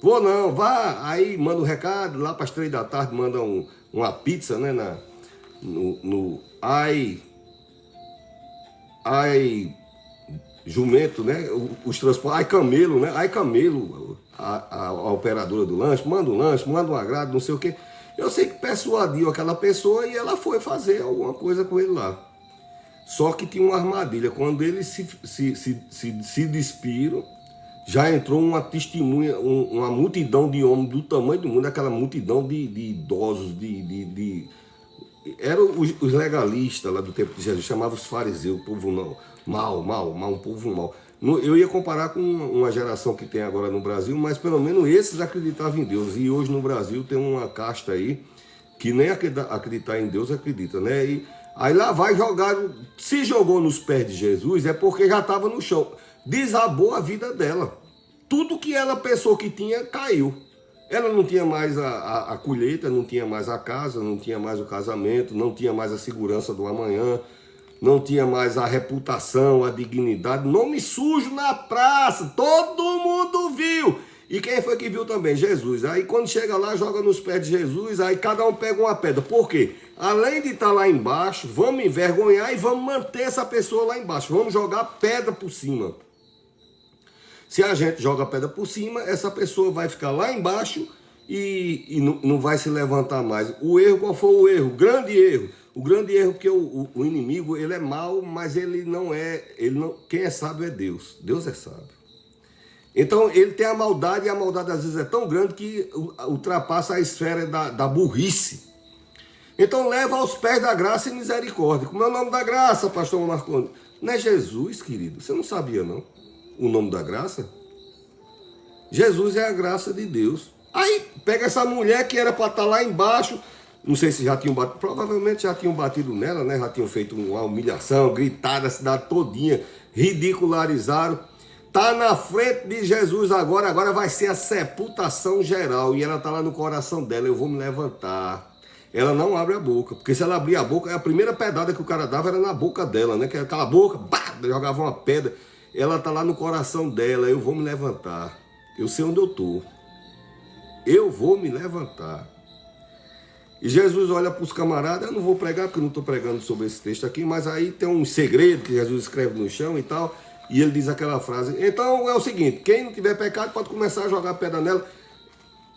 Vou não, vá. Aí manda um recado, lá para as 3 da tarde manda uma pizza, né, no ai jumento, né, os transportes, ai camelo, né, ai camelo, a operadora do lanche, manda um lanche, manda um agrado, não sei o quê. Eu sei que persuadiu aquela pessoa e ela foi fazer alguma coisa com ele lá. Só que tinha uma armadilha. Quando eles se despiram, já entrou uma testemunha, uma multidão de homens do tamanho do mundo, aquela multidão de idosos, eram os legalistas lá do tempo de Jesus, chamavam os fariseus, o povo não, mal, um povo mal. Eu ia comparar com uma geração que tem agora no Brasil, mas pelo menos esses acreditavam em Deus. E hoje no Brasil tem uma casta aí que nem acreditar em Deus acredita, né? E aí lá vai jogar, se jogou nos pés de Jesus é porque já estava no chão. Desabou a vida dela. Tudo que ela pensou que tinha, caiu. Ela não tinha mais a colheita, não tinha mais a casa, não tinha mais o casamento, não tinha mais a segurança do amanhã, não tinha mais a reputação, a dignidade. Nome sujo na praça, todo mundo viu. E quem foi que viu também? Jesus. Aí quando chega lá, joga nos pés de Jesus, aí cada um pega uma pedra. Por quê? Além de estar lá embaixo, vamos envergonhar e vamos manter essa pessoa lá embaixo. Vamos jogar pedra por cima. Se a gente joga pedra por cima, essa pessoa vai ficar lá embaixo e não vai se levantar mais. O erro, qual foi o erro? Grande erro. O grande erro porque o inimigo, ele é mau, mas ele não, quem é sábio é Deus. Deus é sábio. Então ele tem a maldade, e a maldade às vezes é tão grande que ultrapassa a esfera da burrice. Então leva aos pés da graça e misericórdia. Como é o nome da graça, pastor Marconi? Não é Jesus, querido? Você não sabia, não? O nome da graça? Jesus é a graça de Deus. Aí pega essa mulher que era para estar lá embaixo, não sei se já tinham batido, provavelmente já tinham batido nela, né? Já tinham feito uma humilhação, gritado a cidade todinha, ridicularizaram. Tá na frente de Jesus agora vai ser a sepultação geral. E ela tá lá no coração dela, eu vou me levantar. Ela não abre a boca, porque se ela abrir a boca, a primeira pedrada que o cara dava era na boca dela, né? Que era aquela boca, bah, jogava uma pedra. Ela tá lá no coração dela, eu vou me levantar. Eu sei onde eu tô. Eu vou me levantar. E Jesus olha para os camaradas, eu não vou pregar, porque eu não estou pregando sobre esse texto aqui, mas aí tem um segredo que Jesus escreve no chão e tal, e ele diz aquela frase. Então é o seguinte, quem não tiver pecado pode começar a jogar pedra nela.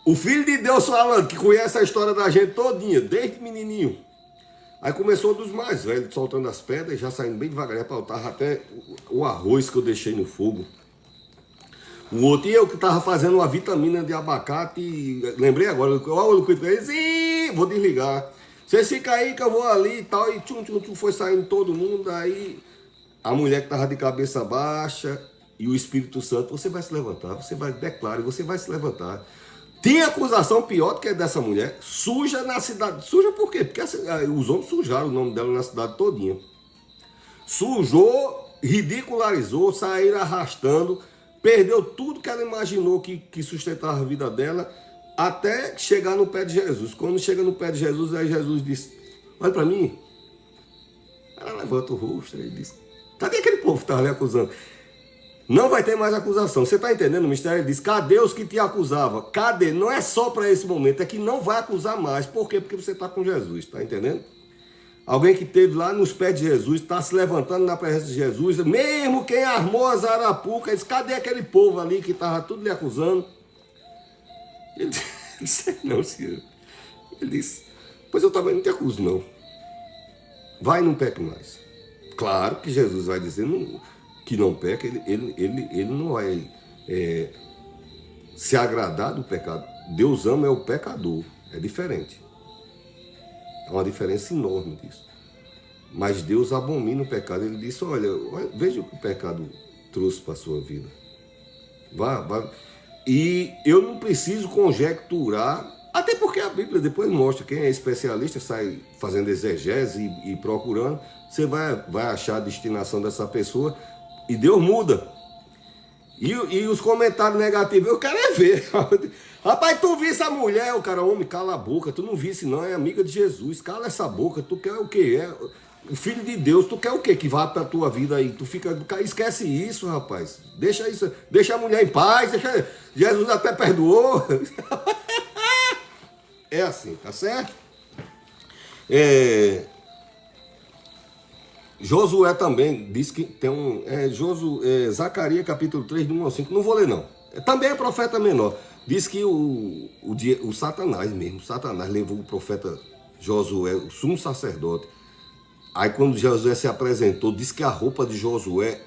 O Filho de Deus falando, que conhece a história da gente todinha, desde menininho. Aí começou dos mais velhos, soltando as pedras, já saindo bem devagarinho para o altar, até o arroz que eu deixei no fogo. O outro, e eu que estava fazendo uma vitamina de abacate, lembrei agora, olha o que eu disse, vou desligar. Você fica aí que eu vou ali e tal, e tchum, foi saindo todo mundo, aí a mulher que estava de cabeça baixa e o Espírito Santo, você vai se levantar, você vai declarar, você vai se levantar. Tem acusação pior do que a dessa mulher, suja na cidade. Suja por quê? Porque os homens sujaram o nome dela na cidade todinha. Sujou, ridicularizou, saíram arrastando, perdeu tudo que ela imaginou que sustentava a vida dela, até chegar no pé de Jesus. Quando chega no pé de Jesus, aí Jesus diz, olha para mim. Ela levanta o rosto e diz, cadê aquele povo que estava lhe acusando? Não vai ter mais acusação. Você está entendendo o mistério? Ele diz, cadê os que te acusavam? Cadê? Não é só para esse momento, é que não vai acusar mais. Por quê? Porque você está com Jesus, está entendendo? Alguém que esteve lá nos pés de Jesus, está se levantando na presença de Jesus, mesmo quem armou as arapucas, diz, cadê aquele povo ali que estava tudo lhe acusando? Ele disse, não, senhor. Ele disse, pois eu também não te acuso, não. Vai e não peque mais. Claro que Jesus vai dizer que não peca, ele não vai se agradar do pecado. Deus ama o pecador, é diferente. Há uma diferença enorme disso. Mas Deus abomina o pecado. Ele disse, olha, veja o que o pecado trouxe para a sua vida. Vá. E eu não preciso conjecturar, até porque a Bíblia depois mostra, quem é especialista sai fazendo exegese e procurando, você vai achar a destinação dessa pessoa e Deus muda. E os comentários negativos, eu quero é ver. Rapaz, tu visse a mulher, o cara, homem, cala a boca, tu não visse não, é amiga de Jesus, cala essa boca, tu quer o quê? o Filho de Deus, tu quer o quê? Que vá pra tua vida aí? Tu fica, esquece isso, rapaz. Deixa isso, deixa a mulher em paz, Jesus até perdoou. É assim, tá certo? Josué também diz que tem um... Zacarias capítulo 3, do 1 ao 5. Não vou ler, não. Também é profeta menor. Diz que o Satanás mesmo, Satanás levou o profeta Josué, o sumo sacerdote. Aí quando Josué se apresentou, diz que a roupa de Josué,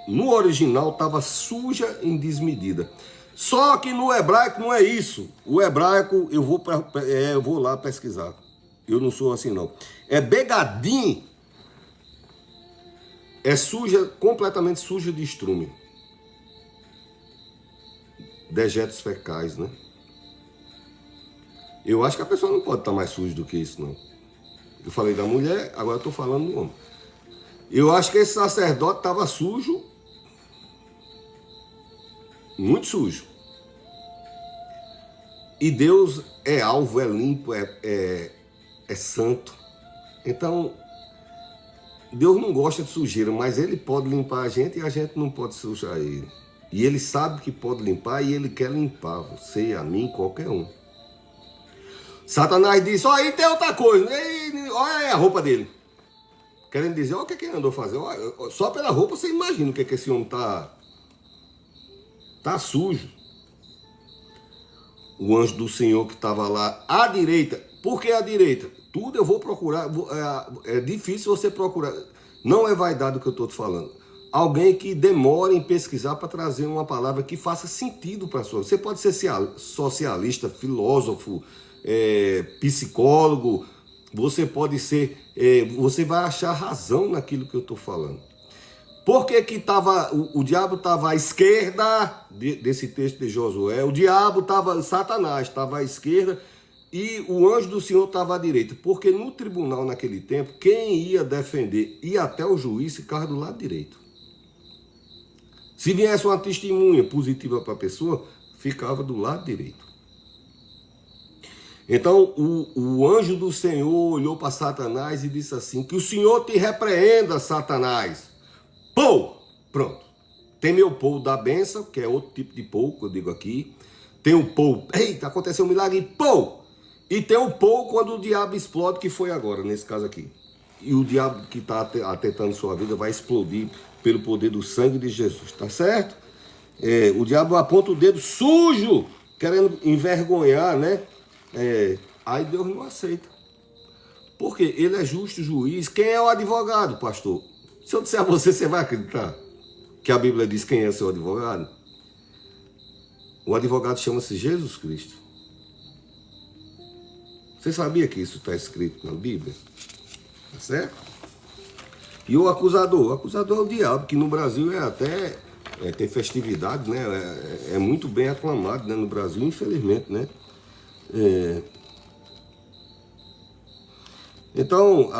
no original, estava suja em desmedida. Só que no hebraico não é isso. O hebraico, eu vou lá pesquisar. Eu não sou assim, não. É begadim. É suja, completamente suja de estrume. Dejetos fecais, né? Eu acho que a pessoa não pode estar mais suja do que isso, não. Eu falei da mulher, agora eu estou falando do homem. Eu acho que esse sacerdote estava sujo, muito sujo. E Deus é alvo, é limpo, é santo. Então, Deus não gosta de sujeira, mas Ele pode limpar a gente e a gente não pode sujar Ele. E Ele sabe que pode limpar e Ele quer limpar você, a mim, qualquer um. Satanás disse, aí tem outra coisa, olha aí a roupa dele. Querendo dizer, olha o que ele andou fazendo. Olha, só pela roupa você imagina o que esse homem tá sujo. O anjo do Senhor que estava lá à direita. Por que à direita? Tudo eu vou procurar. É difícil você procurar. Não é vaidade o que eu estou te falando. Alguém que demore em pesquisar para trazer uma palavra que faça sentido para a sua. Você pode ser socialista, filósofo, psicólogo. Você pode ser... você vai achar razão naquilo que eu estou falando. Por que que o diabo estava à esquerda desse texto de Josué? O diabo estava, Satanás estava à esquerda e o anjo do Senhor estava à direita. Porque no tribunal naquele tempo, quem ia defender, ia até o juiz, ficava do lado direito. Se viesse uma testemunha positiva para a pessoa, ficava do lado direito. Então o anjo do Senhor olhou para Satanás e disse assim, que o Senhor te repreenda, Satanás. Pou! Pronto. Tem meu pou da bênção, que é outro tipo de pou, que eu digo aqui. Tem o pou, eita, aconteceu um milagre, pou! E tem o pou quando o diabo explode, que foi agora, nesse caso aqui. E o diabo que está atentando sua vida vai explodir pelo poder do sangue de Jesus, tá certo? O diabo aponta o dedo sujo, querendo envergonhar, né? Aí Deus não aceita. Porque ele é justo juiz. Quem é o advogado, pastor? Se eu disser a você, você vai acreditar que a Bíblia diz quem é seu advogado? O advogado chama-se Jesus Cristo. Você sabia que isso está escrito na Bíblia? Tá certo? E o acusador? O acusador é o diabo, que no Brasil tem festividade, né? É muito bem aclamado, né? No Brasil, infelizmente, né? Então,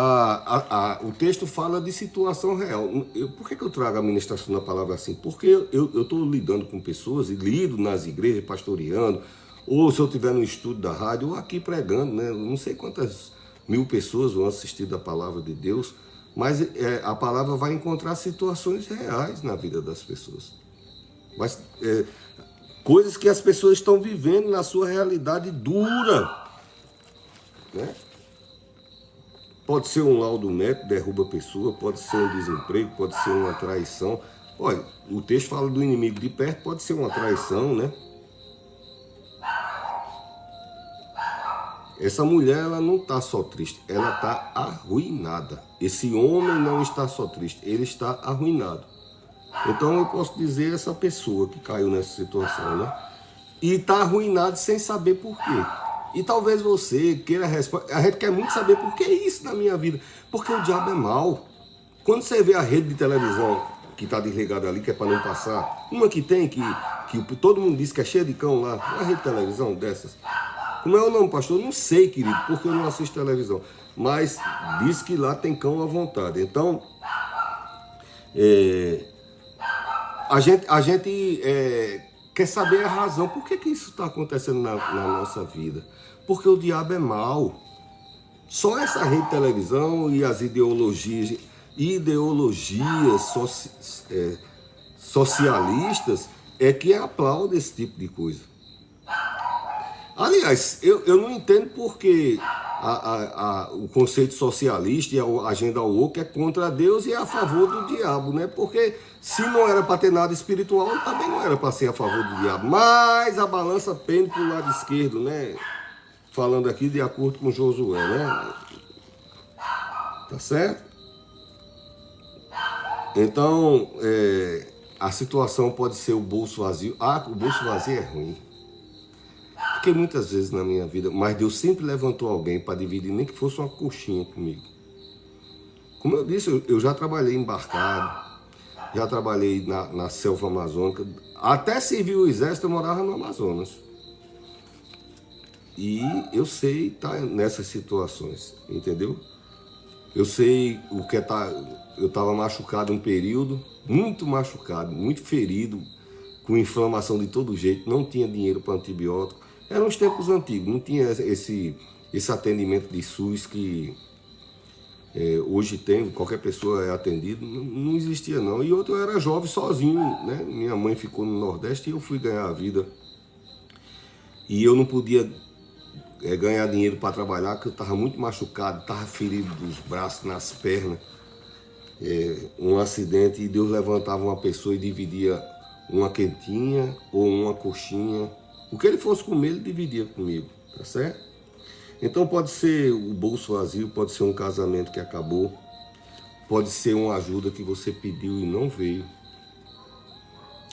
o texto fala de situação real. Por que eu trago a ministração da palavra assim? Porque eu estou lidando com pessoas e lido nas igrejas, pastoreando, ou se eu estiver no estúdio da rádio, ou aqui pregando, né? Não sei quantas mil pessoas vão assistir da palavra de Deus, mas a palavra vai encontrar situações reais na vida das pessoas. Mas coisas que as pessoas estão vivendo na sua realidade dura, né? Pode ser um laudo médico, derruba a pessoa, pode ser um desemprego, pode ser uma traição. Olha, o texto fala do inimigo de perto, pode ser uma traição, né? Essa mulher, ela não está só triste, ela está arruinada. Esse homem não está só triste, ele está arruinado. Então eu posso dizer essa pessoa que caiu nessa situação, né? E está arruinado sem saber por quê. E talvez você queira responder. A gente quer muito saber por que isso na minha vida. Porque o diabo é mau. Quando você vê a rede de televisão que está desligada ali, que é para não passar, uma que tem, que todo mundo diz que é cheia de cão lá, uma rede de televisão dessas. Como é o nome, pastor? Eu não sei, querido, porque eu não assisto televisão. Mas diz que lá tem cão à vontade. Então, a gente quer saber a razão. Por que isso está acontecendo na nossa vida? Porque o diabo é mau. Só essa rede de televisão e as ideologias socialistas é que aplaudem esse tipo de coisa. Aliás, eu não entendo porque o conceito socialista e a agenda woke é contra Deus e é a favor do diabo, né? Porque se não era para ter nada espiritual, também não era para ser a favor do diabo. Mas a balança pende para o lado esquerdo, né? Falando aqui de acordo com Josué, né? Tá certo? Então, a situação pode ser o bolso vazio. Ah, o bolso vazio é ruim. Fiquei muitas vezes na minha vida, mas Deus sempre levantou alguém para dividir, nem que fosse uma coxinha comigo. Como eu disse, eu já trabalhei embarcado, já trabalhei na selva amazônica, até servir o exército eu morava no Amazonas. E eu sei estar nessas situações, entendeu? Eu sei o que eu estava machucado um período, muito machucado, muito ferido, com inflamação de todo jeito, não tinha dinheiro para antibiótico. Eram os tempos antigos, não tinha esse atendimento de SUS que hoje tem, qualquer pessoa é atendido, não existia não. E outro, eu era jovem sozinho, né? Minha mãe ficou no Nordeste e eu fui ganhar a vida. E eu não podia ganhar dinheiro para trabalhar, porque eu estava muito machucado, estava ferido dos braços, nas pernas. Um acidente e Deus levantava uma pessoa e dividia uma quentinha ou uma coxinha. O que ele fosse comer, ele dividia comigo, tá certo? Então pode ser o bolso vazio, pode ser um casamento que acabou, pode ser uma ajuda que você pediu e não veio.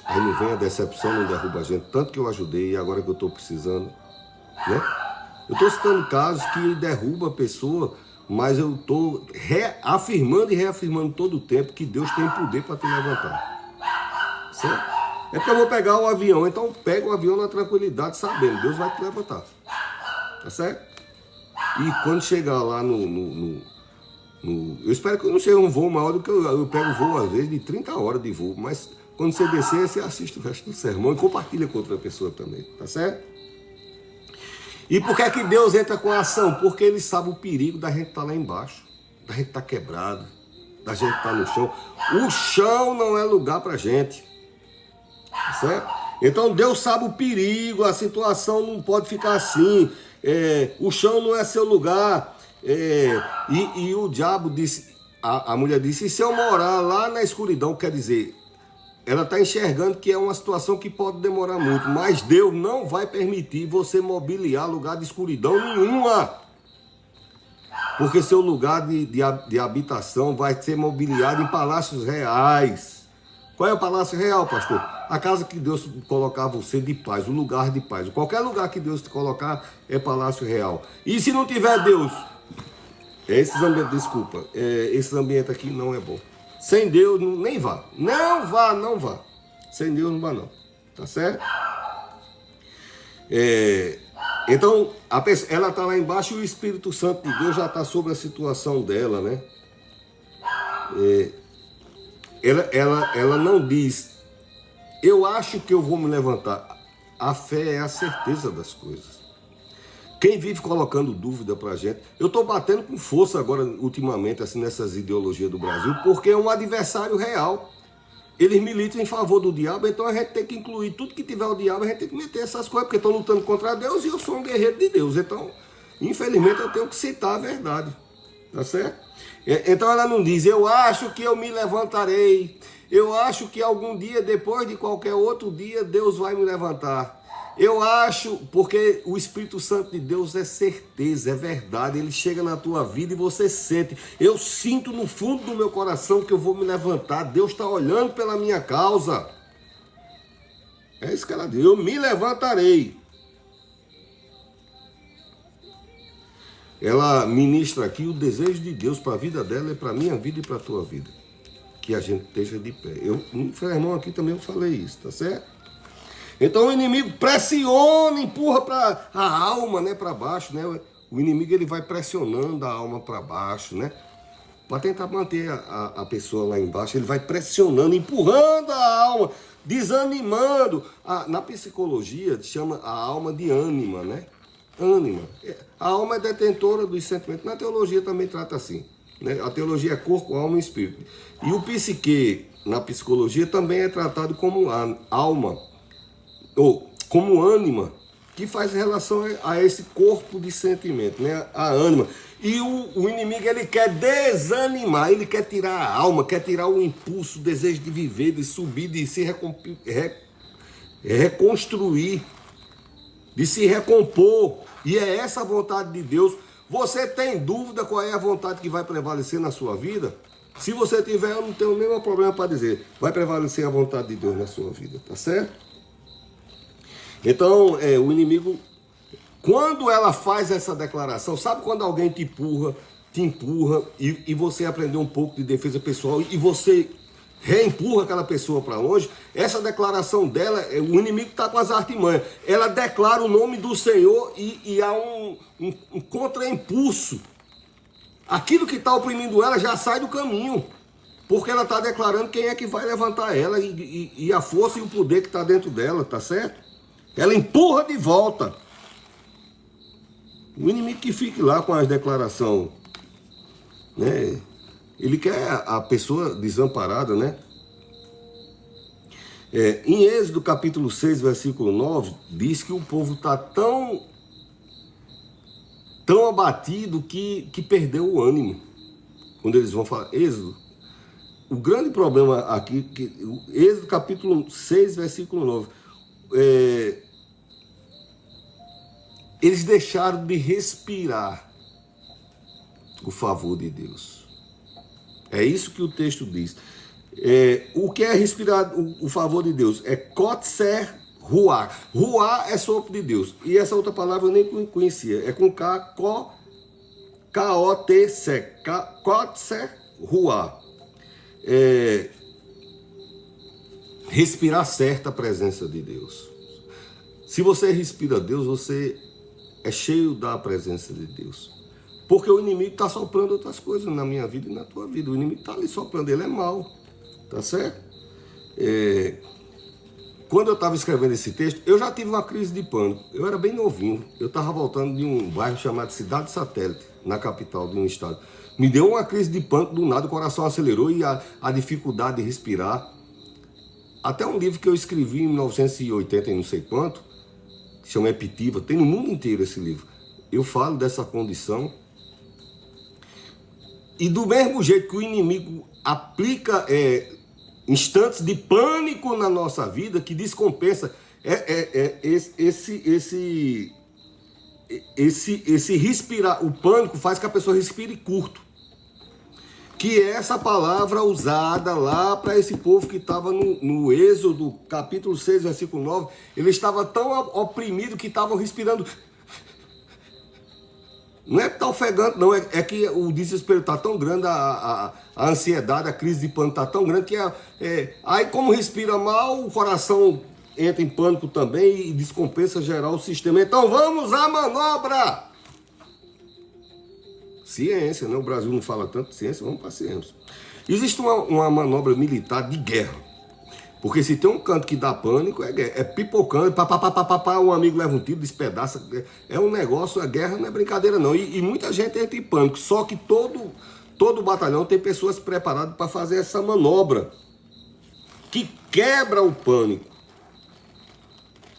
Aí não vem a decepção, não derruba a gente, tanto que eu ajudei e agora que eu estou precisando, né? Eu estou citando casos que derruba a pessoa, mas eu estou afirmando e reafirmando todo o tempo que Deus tem poder para te levantar, certo? É porque eu vou pegar o avião, então pega o avião na tranquilidade, sabendo, Deus vai te levantar. Tá certo? E quando chegar lá eu espero que não seja um voo maior do que eu pego voo, às vezes, de 30 horas de voo, mas quando você descer, você assiste o resto do sermão e compartilha com outra pessoa também, tá certo? E por que é que Deus entra com a ação? Porque Ele sabe o perigo da gente estar lá embaixo, da gente estar quebrado, da gente estar no chão. O chão não é lugar pra gente. Certo? Então Deus sabe o perigo, a situação não pode ficar assim, o chão não é seu lugar, e o diabo disse, a mulher disse, e se eu morar lá na escuridão, quer dizer, ela está enxergando que é uma situação que pode demorar muito, mas Deus não vai permitir você mobiliar lugar de escuridão nenhuma, porque seu lugar de habitação vai ser mobiliado em palácios reais. Qual é o palácio real, pastor? A casa que Deus colocar você de paz, o lugar de paz. Qualquer lugar que Deus te colocar é palácio real. E se não tiver Deus? Esse ambiente aqui não é bom. Sem Deus, nem vá. Não vá, não vá. Sem Deus não vá não. Tá certo? Então, ela está lá embaixo e o Espírito Santo de Deus já está sobre a situação dela, né? Ela não diz, eu acho que eu vou me levantar. A fé é a certeza das coisas. Quem vive colocando dúvida pra gente, eu estou batendo com força agora, ultimamente, assim, nessas ideologias do Brasil, porque é um adversário real. Eles militam em favor do diabo, então a gente tem que incluir tudo que tiver o diabo, a gente tem que meter essas coisas, porque estão lutando contra Deus e eu sou um guerreiro de Deus. Então, infelizmente, eu tenho que citar a verdade. Tá certo? Então ela não diz, eu acho que eu me levantarei, eu acho que algum dia, depois de qualquer outro dia, Deus vai me levantar. Eu acho, porque o Espírito Santo de Deus é certeza, é verdade, ele chega na tua vida e você sente. Eu sinto no fundo do meu coração que eu vou me levantar, Deus está olhando pela minha causa. É isso que ela diz, eu me levantarei. Ela ministra aqui o desejo de Deus para a vida dela e para a minha vida e para a tua vida. Que a gente esteja de pé. No sermão aqui também eu falei isso, tá certo? Então o inimigo pressiona, empurra para a alma, né, para baixo, né? O inimigo ele vai pressionando a alma para baixo, né? Para tentar manter a pessoa lá embaixo, ele vai pressionando, empurrando a alma, desanimando. Na psicologia chama a alma de ânima, né? ânima. A alma é detentora dos sentimentos. Na teologia também trata assim, né? A teologia é corpo, alma e espírito. E o psique, na psicologia, também é tratado como a alma, ou como ânima, que faz relação a esse corpo de sentimento, né? A ânima. E o inimigo, ele quer desanimar, ele quer tirar a alma, quer tirar o impulso, o desejo de viver, de subir, de se reconstruir, de se recompor. E é essa a vontade de Deus. Você tem dúvida qual é a vontade que vai prevalecer na sua vida? Se você tiver, eu não tenho nenhum problema para dizer. Vai prevalecer a vontade de Deus na sua vida, tá certo? Então, o inimigo, quando ela faz essa declaração, sabe quando alguém te empurra e você aprendeu um pouco de defesa pessoal e você reempurra aquela pessoa para longe? Essa declaração dela, o inimigo está com as artimanhas. Ela declara o nome do Senhor e há um contra-impulso. Aquilo que está oprimindo ela já sai do caminho, porque ela está declarando quem é que vai levantar ela e a força e o poder que está dentro dela, tá certo? Ela empurra de volta. O inimigo que fique lá com as declarações, né? Ele quer a pessoa desamparada, né? Em Êxodo capítulo 6, versículo 9, diz que o povo está tão abatido que perdeu o ânimo. Quando eles vão falar Êxodo, o grande problema aqui, Êxodo capítulo 6, versículo 9, eles deixaram de respirar o favor de Deus. É isso que o texto diz. O que é respirar o favor de Deus? É kotser ruá. Ruá é sopro de Deus. E essa outra palavra eu nem conhecia. É com K, K-O-T-C. Kotser ruá. Respirar certa a presença de Deus. Se você respira Deus, você é cheio da presença de Deus. Porque o inimigo está soprando outras coisas na minha vida e na tua vida. O inimigo está ali soprando, ele é mau. Tá certo? Quando eu estava escrevendo esse texto, eu já tive uma crise de pânico. Eu era bem novinho. Eu estava voltando de um bairro chamado Cidade Satélite, na capital de um estado. Me deu uma crise de pânico do nada, o coração acelerou e a dificuldade de respirar. Até um livro que eu escrevi em 1980 e não sei quanto, que chama Epitiva, tem no mundo inteiro esse livro. Eu falo dessa condição. E do mesmo jeito que o inimigo aplica instantes de pânico na nossa vida, que descompensa esse respirar, o pânico faz que a pessoa respire curto. Que é essa palavra usada lá para esse povo que estava no Êxodo, capítulo 6, versículo 9. Ele estava tão oprimido que estavam respirando. Não é que está ofegante, não. É que o desespero está tão grande, a ansiedade, a crise de pânico está tão grande que aí como respira mal, o coração entra em pânico também e descompensa geral o sistema. Então vamos à manobra! Ciência, né? O Brasil não fala tanto de ciência, vamos para a ciência. Existe uma manobra militar de guerra. Porque se tem um canto que dá pânico, é guerra. É pipocando, um amigo leva um tiro, despedaça. É um negócio, a guerra não é brincadeira não. E muita gente entra em pânico. Só que todo batalhão tem pessoas preparadas para fazer essa manobra. Que quebra o pânico.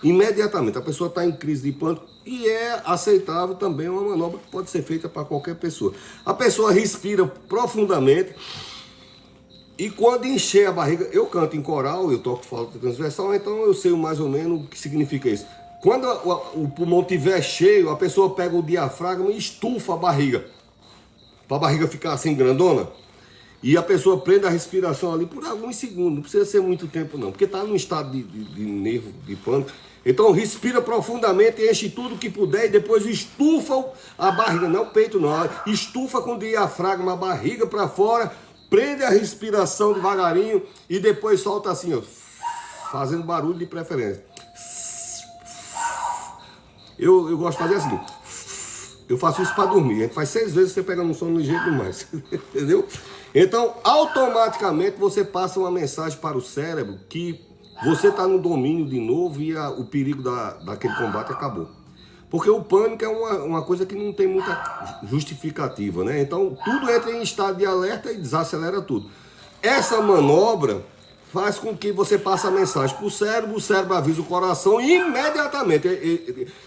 Imediatamente, a pessoa está em crise de pânico. E é aceitável também uma manobra que pode ser feita para qualquer pessoa. A pessoa respira profundamente e quando encher a barriga, eu canto em coral, eu toco flauta transversal, então eu sei mais ou menos o que significa isso. Quando o pulmão estiver cheio, a pessoa pega o diafragma e estufa a barriga, para a barriga ficar assim grandona. E a pessoa prende a respiração ali por alguns segundos, não precisa ser muito tempo não, porque está num estado de nervo, de pânico. Então respira profundamente, enche tudo que puder e depois estufa a barriga, não o peito não, estufa com o diafragma a barriga para fora, prende a respiração devagarinho e depois solta assim, ó, fazendo barulho de preferência. Eu gosto de fazer assim, eu faço isso para dormir, a gente faz 6 vezes, você pega no sono ligeiro demais, entendeu? Então automaticamente você passa uma mensagem para o cérebro que você está no domínio de novo e o perigo daquele combate acabou. Porque o pânico é uma coisa que não tem muita justificativa, né? Então, tudo entra em estado de alerta e desacelera tudo. Essa manobra faz com que você passe a mensagem para o cérebro avisa o coração e imediatamente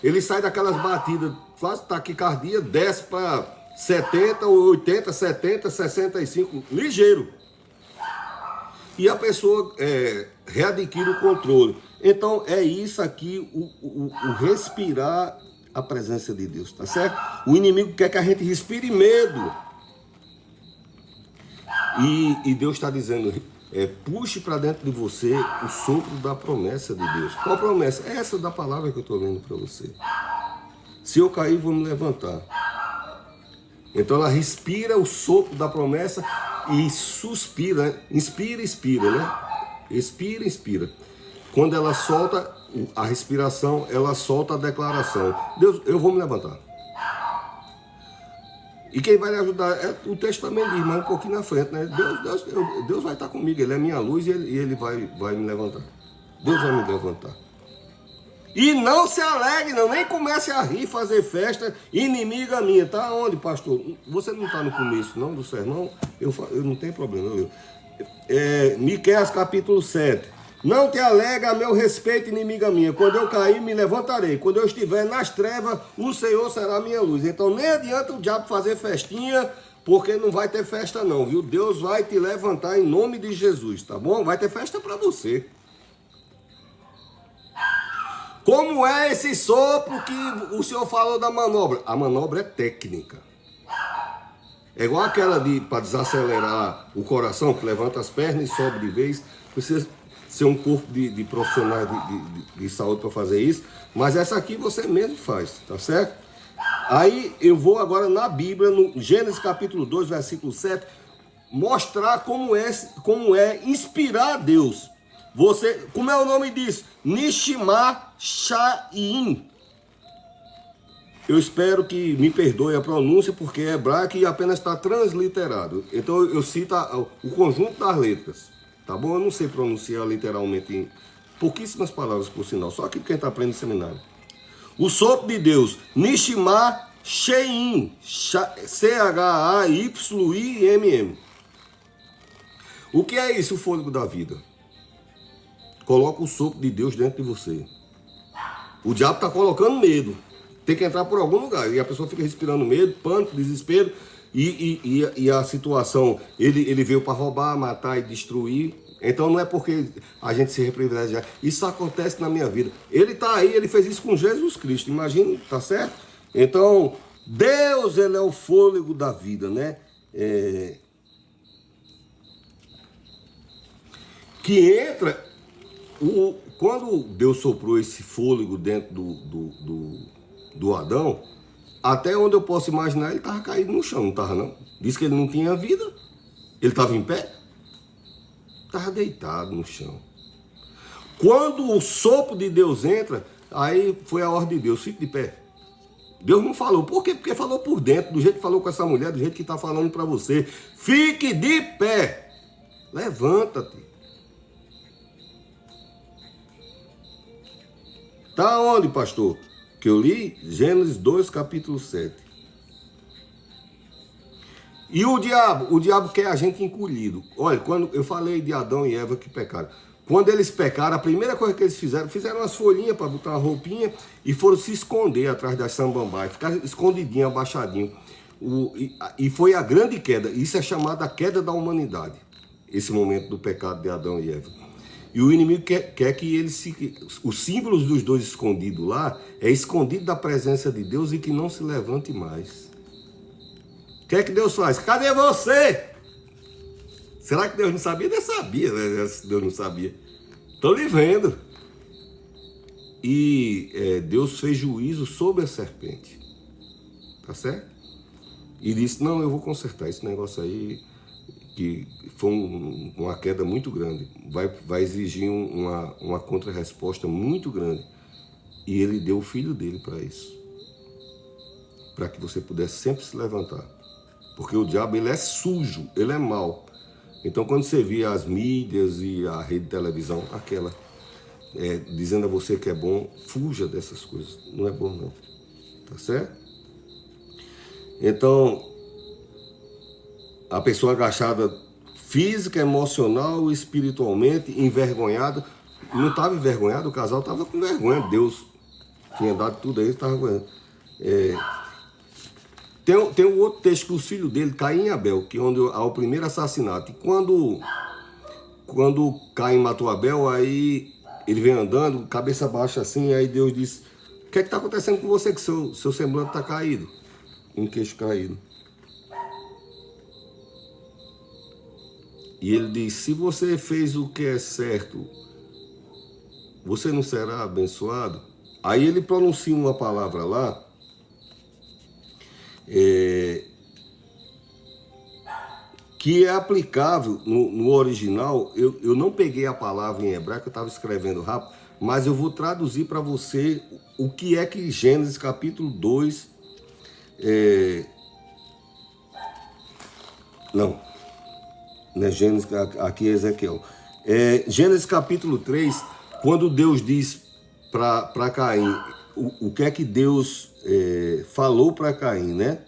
ele sai daquelas batidas, faz taquicardia, desce para 70, 80, 70, 65, ligeiro. E a pessoa readquire o controle. Então é isso aqui, o respirar a presença de Deus, tá certo? O inimigo quer que a gente respire medo. E Deus está dizendo, puxe para dentro de você o sopro da promessa de Deus. Qual promessa? Essa da palavra que eu estou lendo para você. Se eu cair, vou me levantar. Então ela respira o sopro da promessa e suspira, né? Inspira, expira, né? Expira, inspira. Quando ela solta a respiração, ela solta a declaração. Deus, eu vou me levantar. E quem vai lhe ajudar é o texto também diz, mas um pouquinho na frente, né? Deus vai estar comigo, Ele é minha luz e Ele vai me levantar. Deus vai me levantar. E não se alegre, não, nem comece a rir, fazer festa, inimiga minha. Tá onde, pastor? Você não está no começo, não, do sermão? Eu não tenho problema. Miqueias capítulo 7. Não te alega a meu respeito, inimiga minha. Quando eu cair, me levantarei. Quando eu estiver nas trevas, o Senhor será a minha luz. Então nem adianta o diabo fazer festinha, porque não vai ter festa não, viu? Deus vai te levantar em nome de Jesus, tá bom? Vai ter festa para você. Como é esse sopro que o senhor falou da manobra? A manobra é técnica. É igual aquela para desacelerar o coração, que levanta as pernas e sobe de vez. Precisa ser um corpo de profissionais de saúde para fazer isso. Mas essa aqui você mesmo faz, tá certo? Aí eu vou agora na Bíblia, no Gênesis capítulo 2, versículo 7, mostrar como é inspirar Deus. Você, como é o nome disso? Nishma Shaim. Eu espero que me perdoe a pronúncia, porque é hebraico e apenas está transliterado. Então eu cito o conjunto das letras, tá bom? Eu não sei pronunciar literalmente em pouquíssimas palavras, por sinal, só que quem está aprendendo seminário. O sopro de Deus, Nishma Shaim, Chayyim. O que é isso, o fôlego da vida? Coloca o sopro de Deus dentro de você. O diabo está colocando medo. Tem que entrar por algum lugar. E a pessoa fica respirando medo, pânico, desespero. E a situação, ele veio para roubar, matar e destruir. Então não é porque a gente se privilegiar. Isso acontece na minha vida. Ele está aí, ele fez isso com Jesus Cristo. Imagina, tá certo? Então, Deus, ele é o fôlego da vida, né? Que entra... Quando Deus soprou esse fôlego dentro do Adão, até onde eu posso imaginar, ele estava caído no chão, não estava não? Diz que ele não tinha vida, ele estava em pé, estava deitado no chão. Quando o sopro de Deus entra, aí foi a ordem de Deus, fique de pé. Deus não falou, por quê? Porque falou por dentro, do jeito que falou com essa mulher, do jeito que está falando para você. Fique de pé, levanta-te. Tá onde, pastor? Que eu li? Gênesis 2, capítulo 7. E o diabo quer a gente encolhido. Olha, quando eu falei de Adão e Eva que pecaram. Quando eles pecaram, a primeira coisa que eles fizeram umas folhinhas para botar uma roupinha e foram se esconder atrás das samambaias, ficar escondidinho, abaixadinho. E foi a grande queda. Isso é chamado a queda da humanidade. Esse momento do pecado de Adão e Eva. E o inimigo quer que eles os símbolos dos dois escondidos lá é escondido da presença de Deus e que não se levante mais. O que é que Deus faz? Cadê você? Será que Deus não sabia? Deus sabia, né? Deus não sabia. Estou lhe vendo. E Deus fez juízo sobre a serpente. Tá certo? E disse, não, eu vou consertar esse negócio aí, que foi uma queda muito grande, vai exigir uma contra-resposta muito grande. E ele deu o filho dele para isso, para que você pudesse sempre se levantar. Porque o diabo, ele é sujo, ele é mau. Então quando você via as mídias e a rede de televisão, aquela, dizendo a você que é bom, fuja dessas coisas, não é bom não. tá certo? Então, a pessoa agachada física, emocional, espiritualmente, envergonhada, não estava envergonhado, o casal estava com vergonha, Deus tinha dado tudo aí, estava com vergonha. Tem um outro texto que os filhos dele, Caim e Abel, que é onde há o primeiro assassinato. E quando Caim matou Abel, aí ele vem andando, cabeça baixa assim, aí Deus diz: o que é que está acontecendo com você, que seu semblante está caído? Um queixo caído. E ele diz: se você fez o que é certo, você não será abençoado? Aí ele pronuncia uma palavra lá, que é aplicável no original. Eu não peguei a palavra em hebraico, eu estava escrevendo rápido, mas eu vou traduzir para você o que é que Gênesis capítulo 2... Não é Gênesis, aqui é Ezequiel. Gênesis capítulo 3, quando Deus diz para Caim, o que é que Deus falou para Caim, né?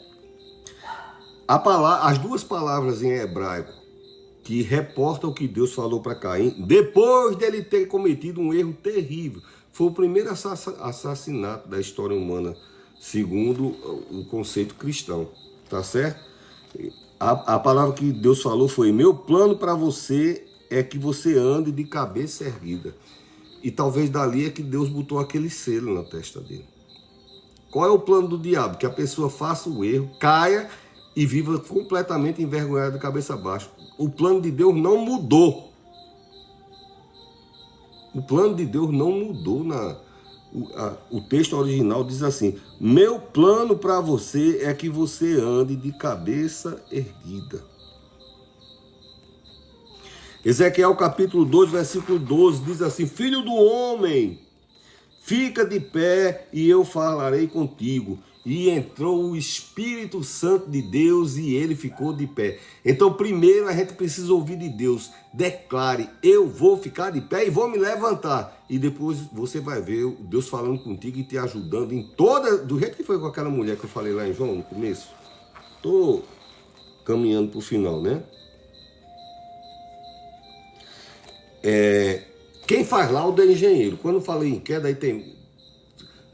As duas palavras em hebraico que reportam o que Deus falou para Caim, depois dele ter cometido um erro terrível. Foi o primeiro assassinato da história humana, segundo o conceito cristão, tá certo? A palavra que Deus falou foi: meu plano para você é que você ande de cabeça erguida. E talvez dali é que Deus botou aquele selo na testa dele. Qual é o plano do diabo? Que a pessoa faça o erro, caia e viva completamente envergonhada de cabeça baixa. O plano de Deus não mudou. O plano de Deus não mudou. O texto original diz assim: meu plano para você é que você ande de cabeça erguida. Ezequiel capítulo 2, versículo 12 diz assim: filho do homem, fica de pé e eu falarei contigo. E entrou o Espírito Santo de Deus e ele ficou de pé. Então, primeiro a gente precisa ouvir de Deus. Declare: eu vou ficar de pé e vou me levantar. E depois você vai ver Deus falando contigo e te ajudando em toda... Do jeito que foi com aquela mulher que eu falei lá em João no começo. Estou caminhando para o final, né? Quem faz laudo é engenheiro. Quando eu falei em queda, aí tem...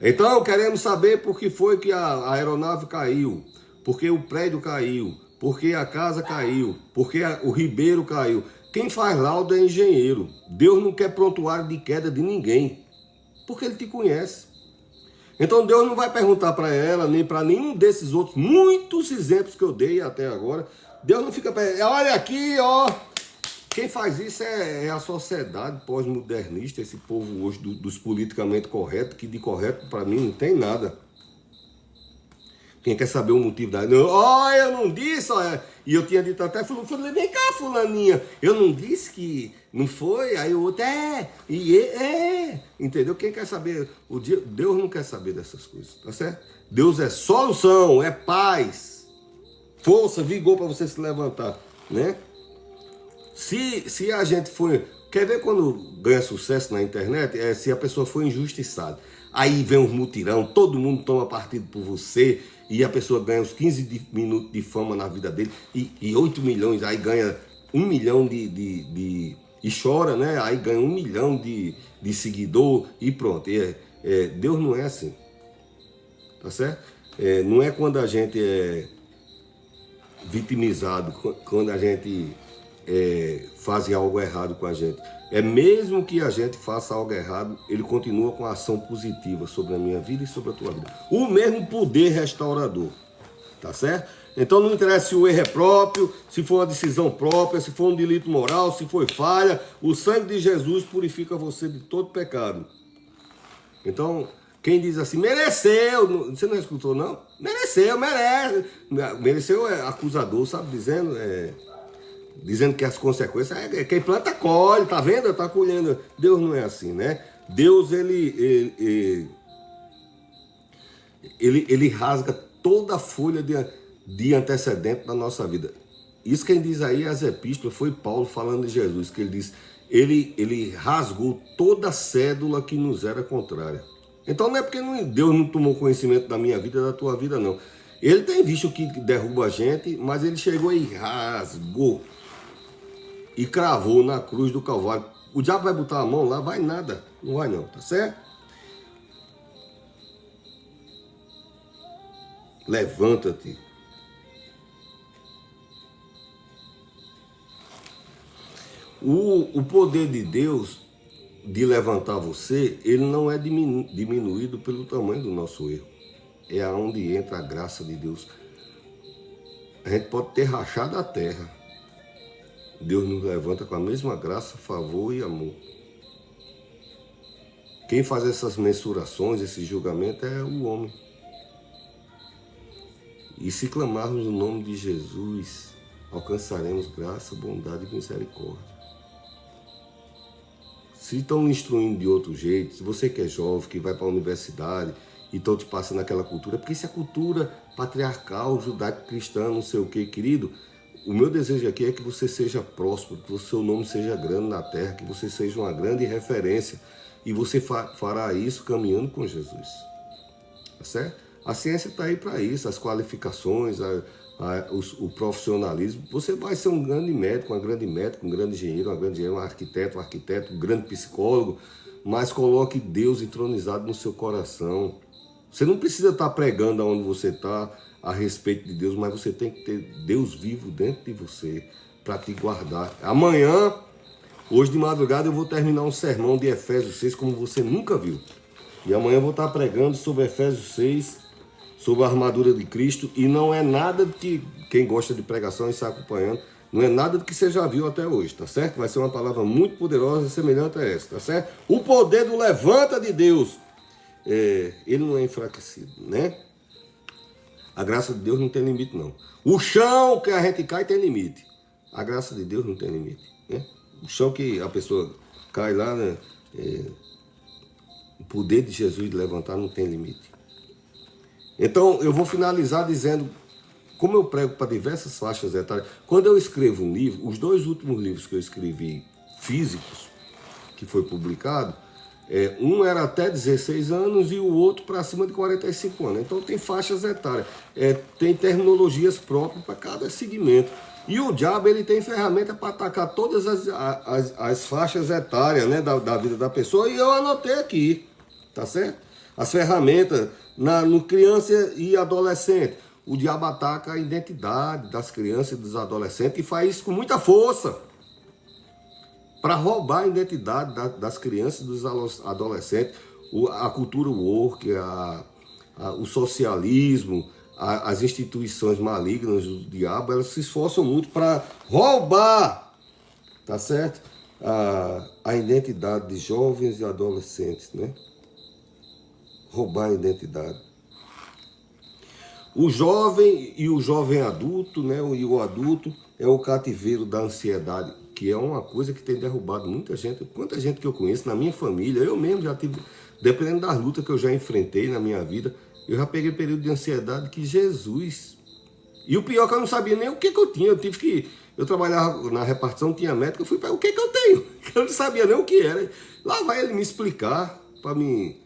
Então, queremos saber por que foi que a aeronave caiu, porque o prédio caiu, porque a casa caiu, porque o ribeiro caiu. Quem faz laudo é engenheiro. Deus não quer prontuário de queda de ninguém, porque Ele te conhece. Então, Deus não vai perguntar para ela, nem para nenhum desses outros, muitos exemplos que eu dei até agora. Deus não fica perguntando: olha aqui, ó. Quem faz isso é a sociedade pós-modernista, esse povo hoje dos politicamente corretos, que de correto para mim não tem nada. Quem quer saber o motivo da... eu não disse, e eu tinha dito até, falei, vem cá, fulaninha, eu não disse que não foi, aí o outro, entendeu? Quem quer saber, Deus não quer saber dessas coisas, tá certo? Deus é solução, é paz, força, vigor para você se levantar, né? Se a gente for... Quer ver quando ganha sucesso na internet? Se a pessoa for injustiçada. Aí vem um mutirão, todo mundo toma partido por você, e a pessoa ganha uns 15 minutos de fama na vida dele, e 8 milhões, aí ganha 1 milhão e chora, né? Aí ganha 1 milhão de seguidor e pronto. Deus não é assim, tá certo? Não é quando a gente é vitimizado, quando a gente... fazem algo errado com a gente. Mesmo que a gente faça algo errado, ele continua com a ação positiva sobre a minha vida e sobre a tua vida. O mesmo poder restaurador, tá certo? Então não interessa se o erro é próprio, se for uma decisão própria, se for um delito moral, se foi falha, o sangue de Jesus purifica você de todo pecado. Então, quem diz assim, mereceu, você não escutou não? Mereceu, merece. Mereceu é acusador, sabe, dizendo que as consequências quem planta colhe, tá vendo? Tá colhendo. Deus não é assim, né? Deus, ele rasga toda a folha de antecedente da nossa vida. Isso quem diz aí as epístolas foi Paulo falando de Jesus, que ele diz, ele rasgou toda a cédula que nos era contrária. Então não é porque Deus não tomou conhecimento da minha vida, da tua vida, não. Ele tem visto que derruba a gente, mas ele chegou e rasgou e cravou na cruz do Calvário. O diabo vai botar a mão lá? Vai nada. Não vai não, tá certo? Levanta-te. O poder de Deus de levantar você, ele não é diminuído pelo tamanho do nosso erro. É aonde entra a graça de Deus. A gente pode ter rachado a terra. Deus nos levanta com a mesma graça, favor e amor. Quem faz essas mensurações, esse julgamento é o homem. E se clamarmos no nome de Jesus, alcançaremos graça, bondade e misericórdia. Se estão instruindo de outro jeito, se você que é jovem, que vai para a universidade e estão te passando aquela cultura, porque isso é cultura patriarcal, judaico-cristã, não sei o que, querido. O meu desejo aqui é que você seja próspero, que o seu nome seja grande na terra, que você seja uma grande referência. E você fará isso caminhando com Jesus. Tá certo? A ciência está aí para isso, as qualificações, o profissionalismo. Você vai ser um grande médico, um grande engenheiro, um arquiteto, um grande psicólogo, mas coloque Deus entronizado no seu coração. Você não precisa estar pregando onde você está a respeito de Deus, mas você tem que ter Deus vivo dentro de você para te guardar. Amanhã, hoje de madrugada, eu vou terminar um sermão de Efésios 6 como você nunca viu. E amanhã eu vou estar pregando sobre Efésios 6, sobre a armadura de Cristo, e não é nada que, quem gosta de pregação e está acompanhando, não é nada do que você já viu até hoje, tá certo? Vai ser uma palavra muito poderosa e semelhante a essa, tá certo? O poder do levanta de Deus, ele não é enfraquecido, né? A graça de Deus não tem limite, não. O chão que a gente cai tem limite. A graça de Deus não tem limite, né? O chão que a pessoa cai lá, né? O poder de Jesus de levantar não tem limite. Então, eu vou finalizar dizendo, como eu prego para diversas faixas etárias, quando eu escrevo um livro, os 2 últimos livros que eu escrevi físicos, que foi publicado, um era até 16 anos e o outro para cima de 45 anos. Então tem faixas etárias, tem terminologias próprias para cada segmento. E o diabo, ele tem ferramenta para atacar todas as faixas etárias, né, da vida da pessoa, e eu anotei aqui, tá certo? As ferramentas no criança e adolescente. O diabo ataca a identidade das crianças e dos adolescentes e faz isso com muita força para roubar a identidade das crianças e dos adolescentes. A cultura woke, o socialismo, as instituições malignas do diabo, elas se esforçam muito para roubar, tá certo? A identidade de jovens e adolescentes, né? Roubar a identidade. O jovem e o jovem adulto, né? E o adulto é o cativeiro da ansiedade, que é uma coisa que tem derrubado muita gente. Quanta gente que eu conheço na minha família, eu mesmo já tive, dependendo das lutas que eu já enfrentei na minha vida, eu já peguei período de ansiedade que Jesus. E o pior é que eu não sabia nem o que eu tinha. Eu trabalhava na repartição, tinha médico, eu fui para o que eu tenho? Eu não sabia nem o que era. Lá vai ele me explicar para mim.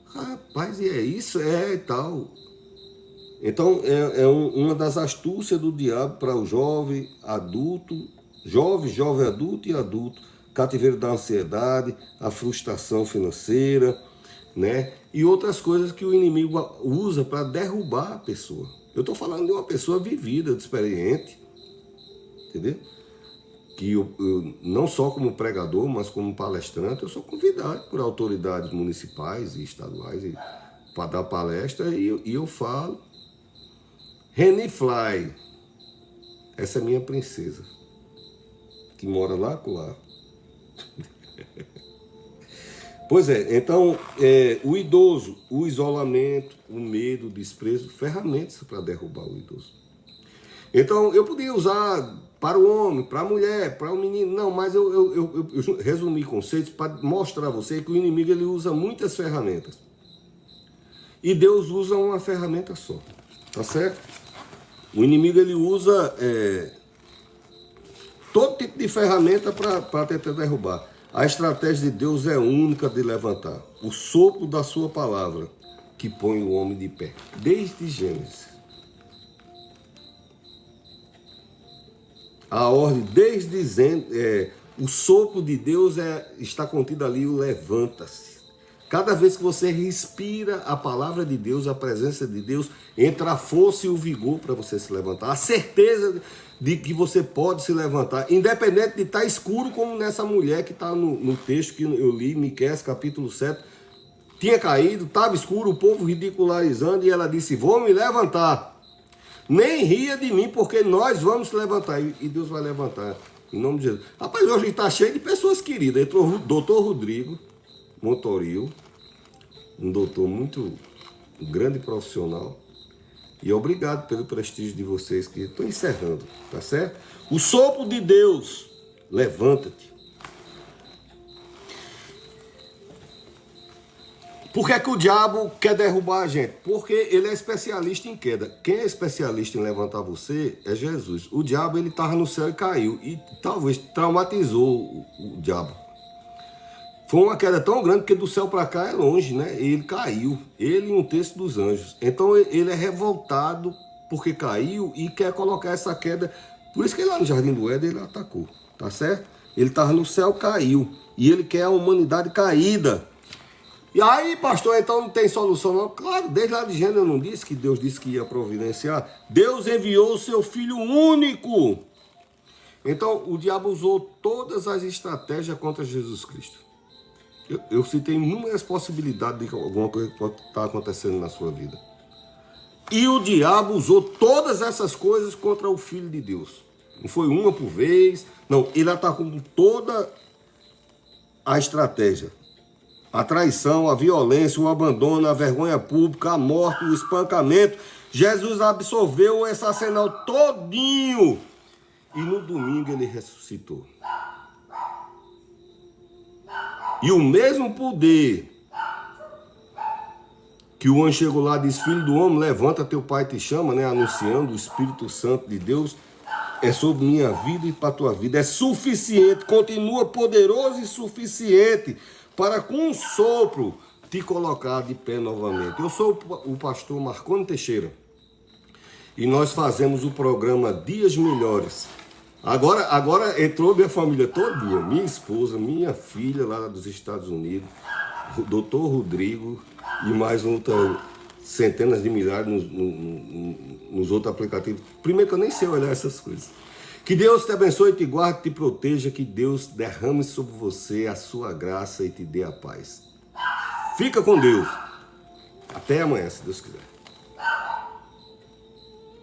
Rapaz, e é isso? E tal. Então, uma das astúcias do diabo para o jovem, adulto, jovem adulto e adulto, cativeiro da ansiedade, a frustração financeira, né? E outras coisas que o inimigo usa para derrubar a pessoa. Eu estou falando de uma pessoa vivida, experiente, entendeu? Que eu, não só como pregador, mas como palestrante, eu sou convidado por autoridades municipais e estaduais para dar palestra e eu falo. Reni Fly, essa é minha princesa, que mora lá com lá. Pois então, o idoso, o isolamento, o medo, o desprezo, ferramentas para derrubar o idoso. Então, eu podia usar para o homem, para a mulher, para o menino, não, mas eu resumi conceitos para mostrar a você que o inimigo ele usa muitas ferramentas. E Deus usa uma ferramenta só, tá certo? O inimigo ele usa todo tipo de ferramenta para tentar derrubar. A estratégia de Deus é única de levantar. O sopro da sua palavra que põe o homem de pé. Desde Gênesis. A ordem, o sopro de Deus está contido ali, o levanta-se. Cada vez que você respira a palavra de Deus, a presença de Deus, entra a força e o vigor para você se levantar. A certeza de que você pode se levantar, independente de estar escuro, como nessa mulher que está no texto que eu li, Miqueias capítulo 7. Tinha caído, estava escuro, o povo ridicularizando, e ela disse: vou me levantar. Nem ria de mim, porque nós vamos levantar. E Deus vai levantar, em nome de Jesus. Rapaz, hoje está cheio de pessoas queridas. Entrou o doutor Rodrigo Montoril, um doutor muito grande profissional. E obrigado pelo prestígio de vocês, que estou encerrando, tá certo? O sopro de Deus, levanta-te. Por que que o diabo quer derrubar a gente? Porque ele é especialista em queda. Quem é especialista em levantar você é Jesus. O diabo, ele estava no céu e caiu. E talvez traumatizou o diabo. Foi uma queda tão grande que do céu para cá é longe, né? E ele caiu. Ele e um terço dos anjos. Então ele é revoltado porque caiu e quer colocar essa queda. Por isso que lá no Jardim do Éden ele atacou. Tá certo? Ele estava no céu, caiu. E ele quer a humanidade caída. E aí, pastor, então não tem solução não? Claro, desde lá de Gênesis eu não disse que Deus disse que ia providenciar. Deus enviou o seu Filho único. Então, o diabo usou todas as estratégias contra Jesus Cristo. Eu citei inúmeras possibilidades de alguma coisa que pode estar acontecendo na sua vida. E o diabo usou todas essas coisas contra o Filho de Deus. Não foi uma por vez. Não, ele atacou com toda a estratégia. A traição, a violência, o abandono, a vergonha pública, a morte, o espancamento. Jesus absorveu esse arsenal todinho. E no domingo ele ressuscitou. E o mesmo poder que o anjo chegou lá e disse: filho do homem, levanta, teu pai te chama, né? Anunciando o Espírito Santo de Deus. É sobre minha vida e para a tua vida. É suficiente, continua poderoso e suficiente para com um sopro te colocar de pé novamente. Eu sou o pastor Marconi Teixeira e nós fazemos o programa Dias Melhores. Agora entrou minha família todinha, minha esposa, minha filha lá dos Estados Unidos, o doutor Rodrigo e mais centenas de milhares nos outros aplicativos. Primeiro que eu nem sei olhar essas coisas. Que Deus te abençoe, te guarde, te proteja, que Deus derrame sobre você a sua graça e te dê a paz. Fica com Deus. Até amanhã, se Deus quiser.